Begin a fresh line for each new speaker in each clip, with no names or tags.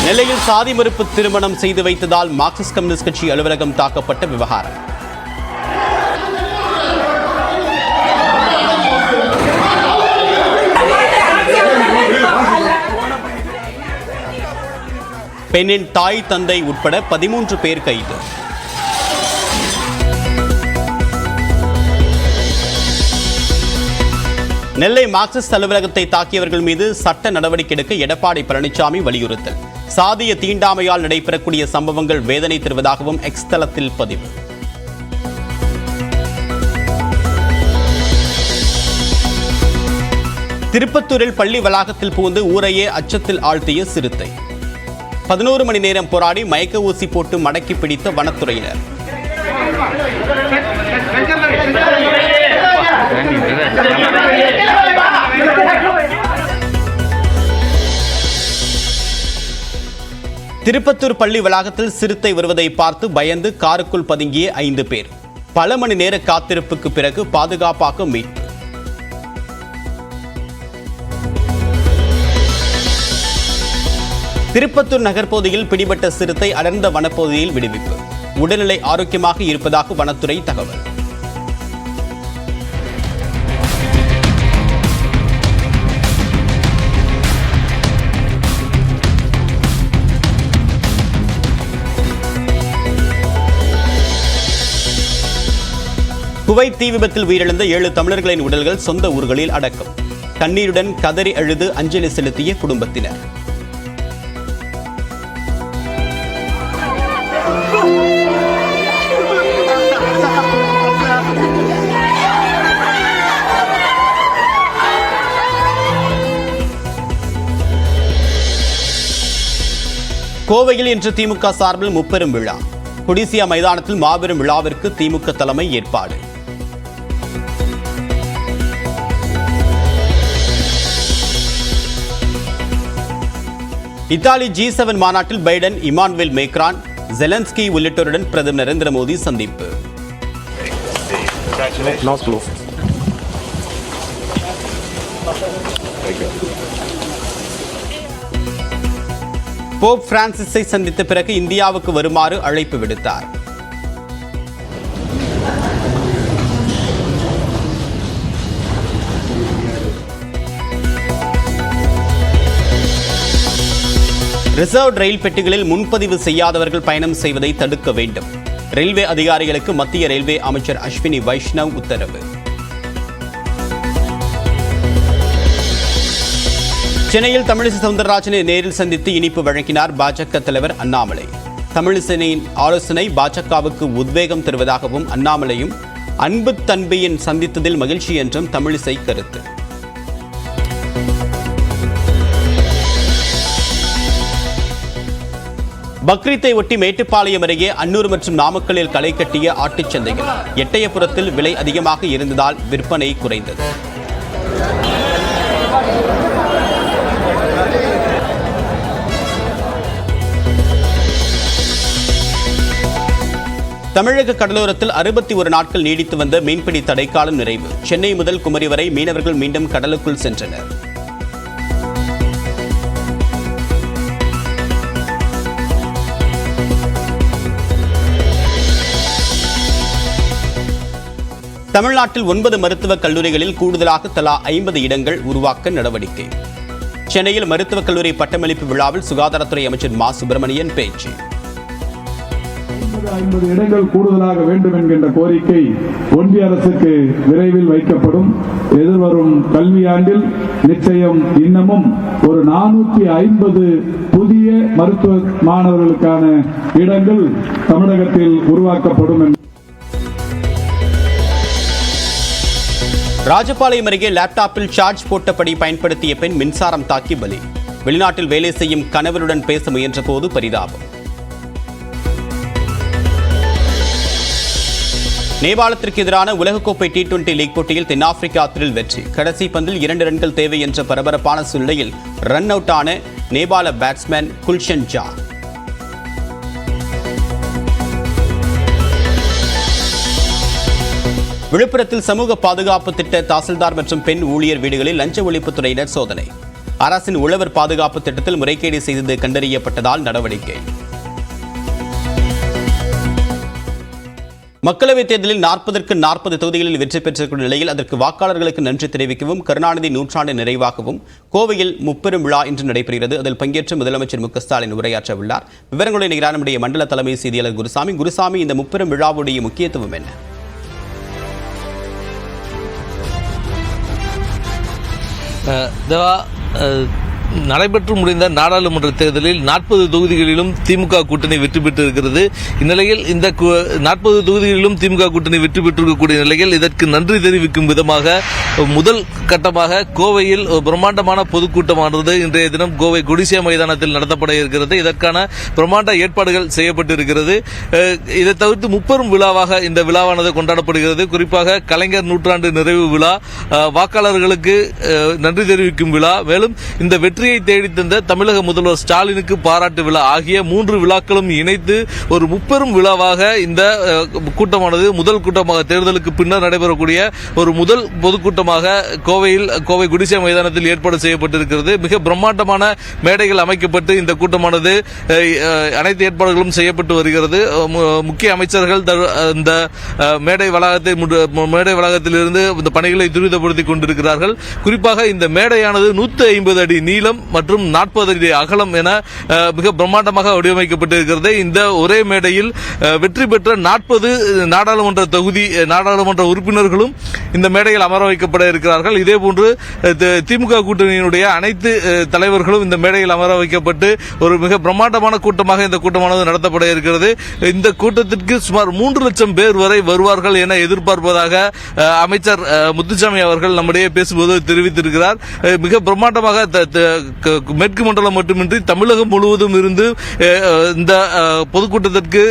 நெல்லையில் சாதி மறுப்பு திருமணம் செய்து வைத்ததால் மார்க்சிஸ்ட் கம்யூனிஸ்ட் கட்சி அலுவலகம் தாக்கப்பட்ட விவகாரம். பெண்ணின் தாய் தந்தை உட்பட 13 பேர் கைது. நெல்லை மார்க்சிஸ்ட் அலுவலகத்தை தாக்கியவர்கள் மீது சட்ட நடவடிக்கை எடுக்க எடப்பாடி பழனிசாமி வலியுறுத்தல். சாதிய தீண்டாமையால் நடைபெறக்கூடிய சம்பவங்கள் வேதனை தருவதாகவும் எக்ஸ் தளத்தில் பதிவு. திருப்பத்தூரில் பள்ளி வளாகத்தில் புகுந்து ஊரையே அச்சத்தில் ஆழ்த்திய சிறுத்தை. 11 மணி நேரம் போராடி மயக்க ஊசி போட்டு மடக்கி பிடித்த வனத்துறையினர். திருப்பத்தூர் பள்ளி வளாகத்தில் சிறுத்தை வருவதை பார்த்து பயந்து காருக்குள் பதுங்கிய 5 பேர். பல மணி நேர காத்திருப்புக்கு பிறகு பாதுகாப்பாக மீட்பு. திருப்பத்தூர் நகர்பகுதியில் பிடிபட்ட சிறுத்தை அடர்ந்த வனப்பகுதியில் விடுவிப்பு. உடல்நிலை ஆரோக்கியமாக இருப்பதாக வனத்துறை தகவல். குவைத் தீ விபத்தில் உயிரிழந்த 7 தமிழர்களின் உடல்கள் சொந்த ஊர்களில் அடக்கம். கண்ணீருடன் கதறி அழுது அஞ்சலி செலுத்திய குடும்பத்தினர். கோவையில் இன்று திமுக சார்பில் முப்பெரும் விழா. கொடிசியா மைதானத்தில் மாபெரும் விழாவிற்கு திமுக தலைமை ஏற்பாடு. இத்தாலி G7 மாநாட்டில் பைடன், இமானுவேல் மேக்ரான், ஜெலன்ஸ்கி உள்ளிட்டோருடன் பிரதமர் நரேந்திர மோடி சந்திப்பு. போப் பிரான்சிஸை சந்தித்த பிறகு இந்தியாவுக்கு வருமாறு அழைப்பு விடுத்தார். ரிசர்வ் ரயில் பெட்டிகளில் முன்பதிவு செய்யாதவர்கள் பயணம் செய்வதை தடுக்க வேண்டும். ரயில்வே அதிகாரிகளுக்கு மத்திய ரயில்வே அமைச்சர் அஸ்வினி வைஷ்ணவ் உத்தரவு. சென்னையில் தமிழிசை சவுந்தரராஜனை நேரில் சந்தித்து இனிப்பு வழங்கினார் பாஜக தலைவர் அண்ணாமலை. தமிழிசையின் ஆலோசனை பாஜகவுக்கு உத்வேகம் தருவதாகவும் அண்ணாமலையும் அன்பு தன்பியின் சந்தித்ததில் மகிழ்ச்சி என்றும் தமிழிசை கருத்து. பக்ரீத்தை ஒட்டி மேட்டுப்பாளையம் அருகே அன்னூர் மற்றும் நாமக்கல்லில் களை கட்டிய ஆட்டுச் சந்தைகள். எட்டயபுரத்தில் விலை அதிகமாக இருந்ததால் விற்பனை குறைந்தது. தமிழக கடலோரத்தில் 61 நாட்கள் நீடித்து வந்த மீன்பிடி தடைக்காலம் நிறைவு. சென்னை முதல் குமரி வரை மீனவர்கள் மீண்டும் கடலுக்குள் சென்றனர். தமிழ்நாட்டில் 9 மருத்துவக் கல்லூரிகளில் கூடுதலாக தலா 50 இடங்கள் உருவாக்க நடவடிக்கை. சென்னையில் மருத்துவக் கல்லூரி பட்டமளிப்பு விழாவில் சுகாதாரத்துறை அமைச்சர் மா சுப்பிரமணியன் பேச்சு.
50 இடங்கள் கூடுதலாக வேண்டும் என்கின்ற கோரிக்கை ஒன்றிய அரசுக்கு விரைவில் வைக்கப்படும். எதிர்வரும் கல்வியாண்டில் நிச்சயம் இன்னமும் ஒரு 450 புதிய மருத்துவ மாணவர்களுக்கான இடங்கள் தமிழகத்தில் உருவாக்கப்படும்.
ராஜபாளையம் அருகே லேப்டாப்பில் சார்ஜ் போட்டபடி பயன்படுத்திய பெண் மின்சாரம் தாக்கி பலி. வெளிநாட்டில் வேலை செய்யும் கணவருடன் பேச முயன்ற போது பரிதாபம். நேபாளத்திற்கு எதிரான உலகக்கோப்பை T20 லீக் போட்டியில் தென்னாப்பிரிக்கா த்ரில் வெற்றி. கடைசி பந்தில் 2 ரன்கள் தேவை என்ற பரபரப்பான சூழ்நிலையில் ரன் அவுட் ஆன நேபாள பேட்ஸ்மேன் குல்ஷன் ஜா. விழுப்புரத்தில் சமூக பாதுகாப்பு திட்ட தாசில்தார் மற்றும் பெண் ஊழியர் வீடுகளில் லஞ்ச ஒழிப்புத்துறையினர் சோதனை. அரசின் உழவர் பாதுகாப்பு திட்டத்தில் முறைகேடு செய்தது கண்டறியப்பட்டதால் நடவடிக்கை. மக்களவைத் தேர்தலில் 40க்கு 40 தொகுதிகளில் வெற்றி பெற்றிருக்கும் நிலையில் அதற்கு வாக்காளர்களுக்கு நன்றி தெரிவிக்கவும் கருணாநிதி நூற்றாண்டு நிறைவாகவும் கோவையில் முப்பெரும் விழா இன்று நடைபெறுகிறது. அதில் பங்கேற்று முதலமைச்சர் மு க ஸ்டாலின் உரையாற்ற உள்ளார். விவரங்களை நிகரான நம்முடைய மண்டல தலைமை செய்தியாளர் குருசாமி, இந்த முப்பெரும் விழாவுடைய முக்கியத்துவம் என்ன?
நடைபெற்று முடிந்த நாடாளுமன்ற தேர்தலில் 40 தொகுதிகளிலும் திமுக கூட்டணி வெற்றி பெற்றிருக்கிறது. இந்நிலையில் இந்த 40 தொகுதிகளிலும் திமுக கூட்டணி வெற்றி பெற்றிருக்கக்கூடிய நிலையில் இதற்கு நன்றி தெரிவிக்கும் விதமாக முதல் கட்டமாக கோவையில் பிரம்மாண்டமான பொதுக்கூட்டமானது இன்றைய தினம் கோவை கொடிசியா மைதானத்தில் நடத்தப்பட இருக்கிறது. இதற்கான பிரம்மாண்ட ஏற்பாடுகள் செய்யப்பட்டிருக்கிறது. இதை தவிர்த்து முப்பெரும் விழாவாக இந்த விழாவானது கொண்டாடப்படுகிறது. குறிப்பாக கலைஞர் நூற்றாண்டு நிறைவு விழா, வாக்காளர்களுக்கு நன்றி தெரிவிக்கும் விழா, மேலும் இந்த வெற்றியை தேடி தந்த தமிழக முதல்வர் ஸ்டாலினுக்கு பாராட்டு விழா ஆகிய 3 விழாக்களும் இணைத்து ஒரு முப்பெரும் விழாவாக இந்த கூட்டமானது முதல் கூட்டமாக தேர்தலுக்கு பின்னர் நடைபெறக்கூடிய ஒரு முதல் பொதுக்கூட்டமாக கோவை குடிசை மைதானத்தில் ஏற்பாடு செய்யப்பட்டிருக்கிறது. மிக பிரம்மாண்டமான மேடைகள் அமைக்கப்பட்டு இந்த கூட்டமானது அனைத்து ஏற்பாடுகளும் செய்யப்பட்டு வருகிறது. முக்கிய அமைச்சர்கள் இந்த மேடை வளாகத்திலிருந்து இந்த பணிகளை துரிதப்படுத்திக் கொண்டிருக்கிறார்கள். குறிப்பாக இந்த மேடையானது 150 அடி நீளம் மற்றும் 40 அடி அகலம் என மிக பிரம்மாண்டமாக வடிவமைக்கப்பட்டிருக்கிறது. இந்த ஒரே மேடையில் வெற்றி பெற்ற 40 நாடாளுமன்ற உறுப்பினர்களும் இந்த மேடையில் அமர வைக்கப்பட இருக்கிறார்கள். இதேபோன்று திமுக கூட்டணியினுடைய அனைத்து தலைவர்களும் இந்த மேடையில் அமர வைக்கப்பட்டு ஒரு மிக பிரம்மாண்டமான கூட்டமாக இந்த கூட்டமானது நடத்தப்பட இருக்கிறது. இந்த கூட்டத்திற்கு சுமார் 3 லட்சம் பேர் வரை வருவார்கள் என எதிர்பார்ப்பதாக அமைச்சர் முத்துசாமி அவர்கள் நம்மிடையே பேசும்போது தெரிவித்திருக்கிறார். மிக பிரம்மாண்டமாக மேற்கு மண்டலம் மட்டுமின்றி தமிழகம் முழுவதும் இருந்து இந்த பொதுக்கூட்டத்திற்கு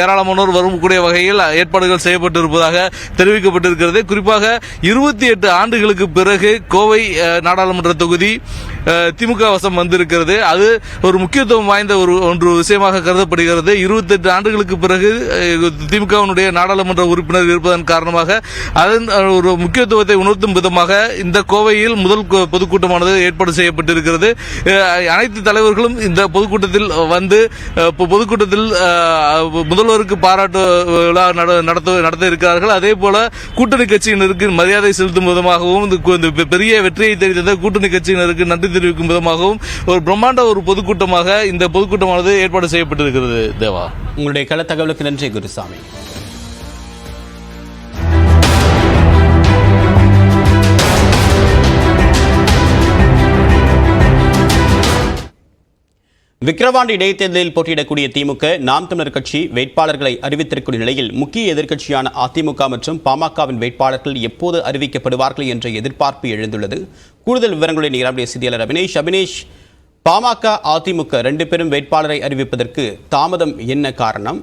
ஏராளமானோர் வரக்கூடிய வகையில் ஏற்பாடுகள் செய்யப்பட்டிருப்பதாக தெரிவிக்கப்பட்டிருக்கிறது. குறிப்பாக 28 ஆண்டுகளுக்கு பிறகு கோவை நாடாளுமன்ற தொகுதி திமுக வசம் வந்திருக்கிறது. அது ஒரு முக்கியத்துவம் வாய்ந்த ஒன்று விஷயமாக கருதப்படுகிறது. 28 ஆண்டுகளுக்கு பிறகு திமுகவினுடைய நாடாளுமன்ற உறுப்பினர் இருப்பதன் காரணமாக அதன் ஒரு முக்கியத்துவத்தை உணர்த்தும் விதமாக இந்த கோவையில் முதல் பொதுக்கூட்டமானது ஏற்பாடு செய்யப்பட்டிருக்கிறது. அனைத்து தலைவர்களும் இந்த பொதுக்கூட்டத்தில் வந்து பொதுக்கூட்டத்தில் முதல்வருக்கு பாராட்டு விழா நடத்த இருக்கிறார்கள். அதே போல கூட்டணி கட்சியினருக்கு மரியாதை செலுத்தும் விதமாகவும் இந்த பெரிய வெற்றியை தெரிவித்த கூட்டணி கட்சியினருக்கு நன்றி தெரிவிக்கும் விதமாகவும் ஒரு பிரம்மாண்ட ஒரு பொதுக்கூட்டமாக இந்த பொதுக்கூட்டமானது ஏற்பாடு செய்யப்பட்டிருக்கிறது. தேவா,
உங்களுடைய கள தகவலுக்கு நன்றி குருசாமி. விக்கிரவாண்டி இடைத்தேர்தலில் போட்டியிடக்கூடிய திமுக நாம் தமிழர் கட்சி வேட்பாளர்களை அறிவித்திருக்கும் நிலையில் முக்கிய எதிர்க்கட்சியான அதிமுக மற்றும் பாமகவின் வேட்பாளர்கள் எப்போது அறிவிக்கப்படுவார்கள் என்ற எதிர்பார்ப்பு எழுந்துள்ளது. கூடுதல் விவரங்களை நீராடிய செய்தியாளர் அபினேஷ், பாமக அதிமுக 2 பேரும் வேட்பாளரை அறிவிப்பதற்கு தாமதம் என்ன காரணம்?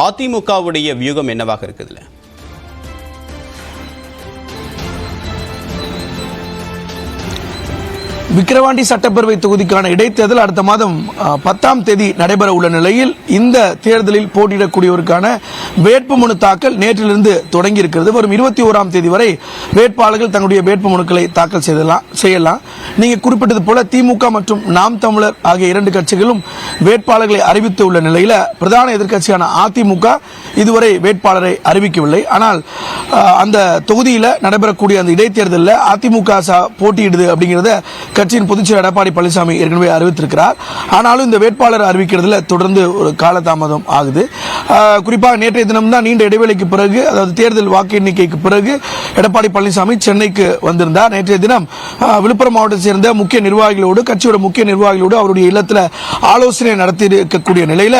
அதிமுகவுடைய வியூகம் என்னவாக இருக்குதுல்ல?
விக்கிரவாண்டி சட்டப்பேரவை தொகுதிக்கான இடைத்தேர்தல் அடுத்த மாதம் 10ஆம் தேதி நடைபெற உள்ள நிலையில் இந்த தேர்தலில் போட்டியிடக்கூடியவருக்கான வேட்புமனு தாக்கல் நேற்றிலிருந்து தொடங்கி இருக்கிறது. வரும் 21ஆம் தேதி வரை வேட்பாளர்கள் தங்களுடைய வேட்புமனுக்களை தாக்கல் செய்யலாம். நீங்க குறிப்பிட்டது போல திமுக மற்றும் நாம் தமிழர் ஆகிய 2 கட்சிகளும் வேட்பாளர்களை அறிவித்து உள்ள நிலையில பிரதான எதிர்க்கட்சியான அதிமுக இதுவரை வேட்பாளரை அறிவிக்கவில்லை. ஆனால் அந்த தொகுதியில் நடைபெறக்கூடிய அந்த இடைத்தேர்தலில் அதிமுக போட்டியிடுது அப்படிங்கிறத கட்சியின் பொதுச்செயலர் எடப்பாடி பழனிசாமி ஏற்கனவே அறிவித்திருக்கிறார். ஆனாலும் இந்த வேட்பாளர் அறிவிக்கிறதுல தொடர்ந்து ஒரு காலதாமதம் ஆகுது. குறிப்பாக நேற்றைய தினம் தான் நீண்ட இடைவெளிக்கு பிறகு, அதாவது தேர்தல் வாக்கு எண்ணிக்கைக்கு பிறகு எடப்பாடி பழனிசாமி சென்னைக்கு வந்திருந்தார். நேற்றைய தினம் விழுப்புரம் மாவட்டத்தை சேர்ந்த முக்கிய நிர்வாகிகளோடு, கட்சியோட முக்கிய நிர்வாகிகளோடு அவருடைய இல்லத்தில் ஆலோசனை நடத்தி இருக்கக்கூடிய நிலையில்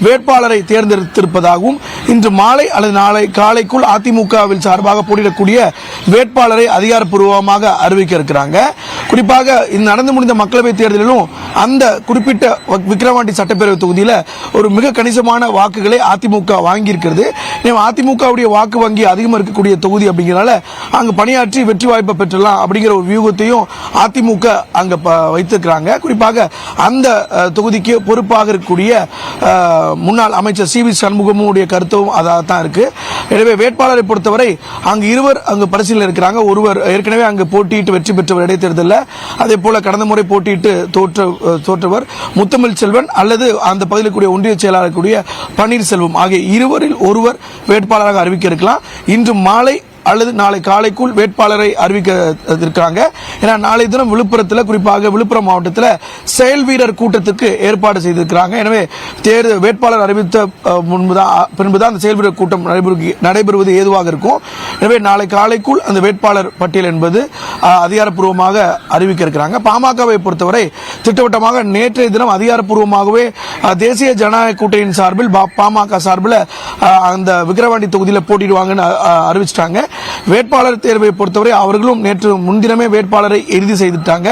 வேட்பாளரை தேர்ந்தெடுத்திருப்பதாகவும் இன்று மாலை அல்லது நாளை காலைக்குள் அதிமுகவில் சார்பாக போட்டியிடக்கூடிய வேட்பாளரை அதிகாரப்பூர்வமாக அறிவிக்க இருக்கிறாங்க. குறிப்பாக இந்த நடந்து முடிந்த மக்களவைத் தேர்தலிலும் அந்த குறிப்பிட்ட விக்கிரவாண்டி சட்டப்பேரவை தொகுதியில் ஒரு மிக கணிசமான வாக்குகளை அதிமுக வாங்கியிருக்கிறது. அதிமுகவுடைய வாக்கு வங்கி அதிகமாக இருக்கக்கூடிய தொகுதி அப்படிங்கிறனால அங்கு பணியாற்றி வெற்றி வாய்ப்பை பெற்றலாம் அப்படிங்கிற ஒரு வியூகத்தையும் அதிமுக அங்க வைத்திருக்கிறாங்க. குறிப்பாக அந்த தொகுதிக்கு பொறுப்பாக இருக்கக்கூடிய முன்னாள் அமைச்சர் சி வி சண்முகமுடைய கருத்தும் அதாக தான் இருக்கு. எனவே வேட்பாளரை பொறுத்தவரை அங்கு இருவர் அங்கு பரிசீலனை இருக்கிறாங்க. ஒருவர் ஏற்கனவே அங்கு போட்டியிட்டு வெற்றி பெற்றவர் இடைத்தேர்தலில், அதே அதே போல கடந்த முறை போட்டியிட்டு தோற்றவர் முத்தமிழ் செல்வன் அல்லது அந்த பகுதியில் கூடிய ஒன்றிய செயலாளர் கூடிய பன்னீர்செல்வம் ஆகிய இருவரில் ஒருவர் வேட்பாளராக அறிவிக்க இருக்கலாம். இன்று மாலை அல்லது நாளை காலைக்குள் வேட்பாளரை அறிவிக்க இருக்காங்க. ஏன்னா நாளை தினம் விழுப்புரத்தில், குறிப்பாக விழுப்புரம் மாவட்டத்தில் செயல் வீரர் கூட்டத்துக்கு ஏற்பாடு செய்திருக்கிறாங்க. எனவே தேர்தல் வேட்பாளர் அறிவித்த பின்புதான் அந்த செயல் வீரர் கூட்டம் நடைபெறுவது ஏதுவாக இருக்கும். எனவே நாளை காலைக்குள் அந்த வேட்பாளர் பட்டியல் என்பது அதிகாரப்பூர்வமாக அறிவிக்க இருக்கிறாங்க. பாமகவை பொறுத்தவரை திட்டவட்டமாக நேற்றைய தினம் அதிகாரப்பூர்வமாகவே தேசிய ஜனநாயக கூட்டணியின் சார்பில் பாமக சார்பில் அந்த விக்கிரவாண்டி தொகுதியில் போட்டிடுவாங்கன்னு அறிவிச்சிட்டாங்க. வேட்பாளர் தேர்வை பொறுத்தவரை அவர்களும் நேற்று முன்தினமே வேட்பாளரை இறுதி செய்துட்டாங்க.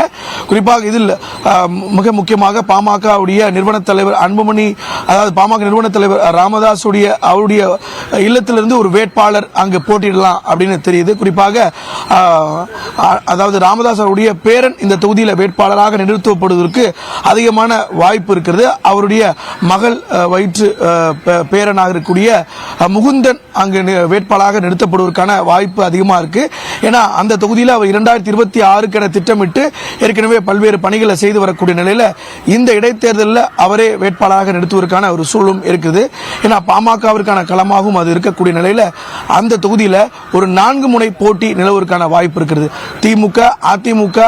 குறிப்பாக இதில் மிக முக்கியமாக பாமகவுடைய நிறுவன தலைவர் அன்புமணி, அதாவது பாமக நிறுவன தலைவர் ராமதாஸ் அவருடைய இல்லத்திலிருந்து ஒரு வேட்பாளர் அங்கு போட்டியிடலாம் அப்படின்னு தெரியுது. குறிப்பாக அதாவது ராமதாஸ் அவருடைய பேரன் இந்த தொகுதியில் வேட்பாளராக நிறுத்தப்படுவதற்கு அதிகமான வாய்ப்பு இருக்கிறது. அவருடைய மகள் வயிற்று பேரனாக இருக்கக்கூடிய முகுந்தன் அங்கு வேட்பாளராக நிறுத்தப்படுவதற்கான வாய்ப்பு அதிகமா இருக்கு. ஏன்னா அந்த தொகுதியில் அவர் 2026 என திட்டமிட்டு ஏற்கனவே பல்வேறு பணிகளை செய்து வரக்கூடிய நிலையில இந்த இடைத்தேர்தலில் அவரே வேட்பாளராக நிறுத்துவதற்கான ஒரு சூழலும் இருக்குது. ஏன்னா பாமகவிற்கான களமாகவும் அது இருக்கக்கூடிய நிலையில அந்த தொகுதியில் ஒரு 4 முனை போட்டி நிலவுவதற்கான வாய்ப்பு இருக்கிறது. திமுக, அதிமுக,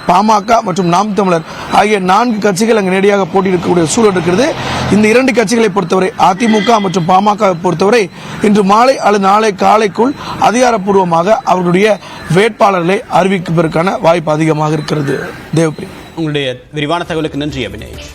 பாமக மற்றும் நாம் தமிழர் ஆகிய 4 கட்சிகள் அங்கு நேரடியாக போட்டியிடக்கூடிய சூழல் இருக்கிறது. இந்த 2 கட்சிகளை பொறுத்தவரை அதிமுக மற்றும் பாமக பொறுத்தவரை இன்று மாலை அல்லது நாளை காலைக்குள் அதிகாரப்பூர்வமாக அவர்களுடைய வேட்பாளர்களை அறிவிப்பதற்கான வாய்ப்பு அதிகமாக இருக்கிறது. தேவப்பிரி,
உங்களுடைய விரிவான தகவலுக்கு நன்றி அபினேஷ்.